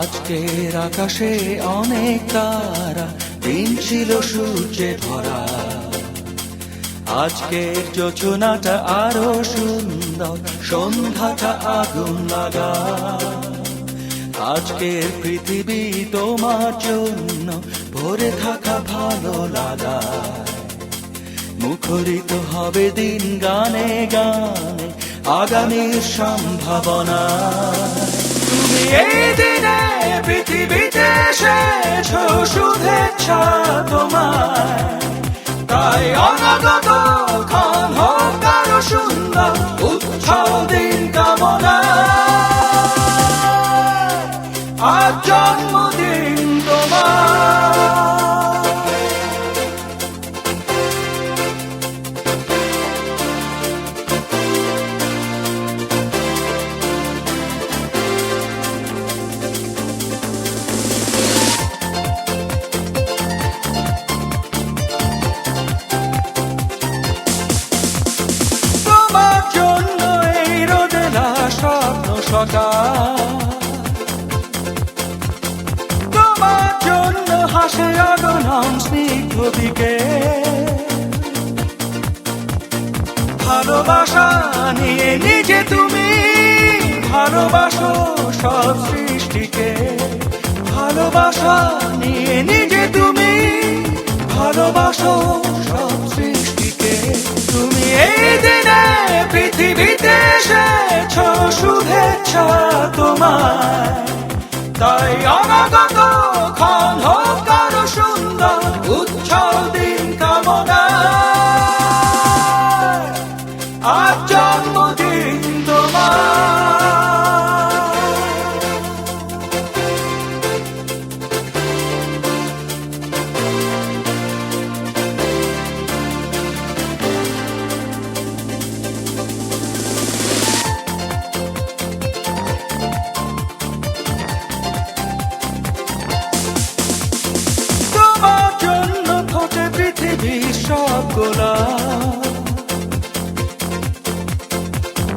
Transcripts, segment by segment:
আজকের আকাশে অনেক তারা, দিন ছিল সূর্যে ভরা। আজকের যোজনাটা আরো সুন্দর, সন্ধ্যাটা আগুন লাগা। আজকের পৃথিবী তোমার জন্য ভরে থাকা ভালো লাগা। মুখরিত হবে দিন গানে গানে, আগামীর সম্ভাবনা। তুমি এই দিনে পৃথিবীতে এসেছো, শুভেচ্ছা তোমায়। তাই অনাগত ক্ষণ হোক আরো সুন্দর, উৎসব দিন কামনা। আজ জন্মদিন তোমার। তোমার জন্য হাসে অগণন স্নিগ্ধ দিকে। ভালোবাসা নিয়ে নিজে তুমি ভালোবাসো সব সৃষ্টিকে। ভালোবাসা নিয়ে নিজে তুমি ভালোবাসো সব সৃষ্টিকে। তুমি এই দিনে পৃথিবীতে এসেছো, শুভেচ্ছা তোমায়। তাই অনাগত ক্ষণ হোক আরো সুন্দর, উৎসব দিন কামনা। আজ জন্মদিন তোমার।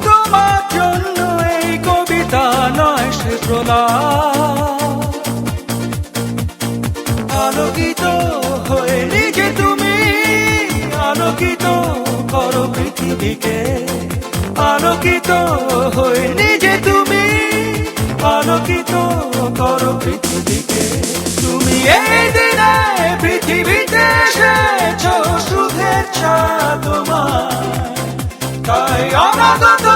তোমার জন্য এই কবিতা নয় সে প্রলাপ। আলোকিত হয়ে নিজে তুমি আলোকিত করো পৃথিবীকে। আলোকিত হয়ে নিজে তুমি আলোকিত করো পৃথিবীকে। তুমি এই দিনে পৃথিবীতে এসেছো, শুভেচ্ছা তোমার। তাই অনাগত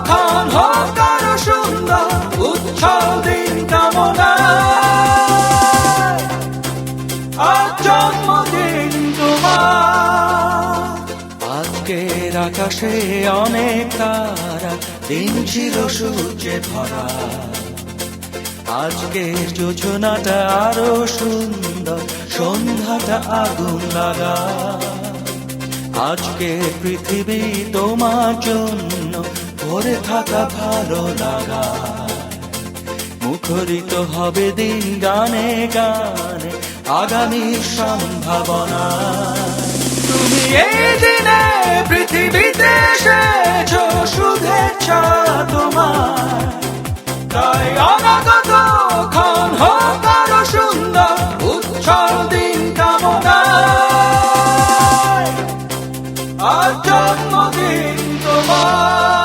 ক্ষণ হোক আরো সুন্দর, উৎসব দিন কামনা। আজ জন্মদিন তোমার। আজকের আকাশে অনেক তারা, দিন ছিল সূর্যে ভরা। আজকের যোজনাটা আরো সুন্দর, সন্ধ্যাটা আগুন লাগা। আজকে পৃথিবী তোমার জন্য ভরে থাকা ভালো লাগা। মুখরিত হবে দিন গানে গানে, আগামীর সম্ভাবনা। তুমি এই দিনে পৃথিবীতে এসেছো, শুভেচ্ছা তোমার। তাই অনাগত ক্ষণ হোক আরো সুন্দর, উৎসব দিন কামনা। আজ জন্মদিন তোমার।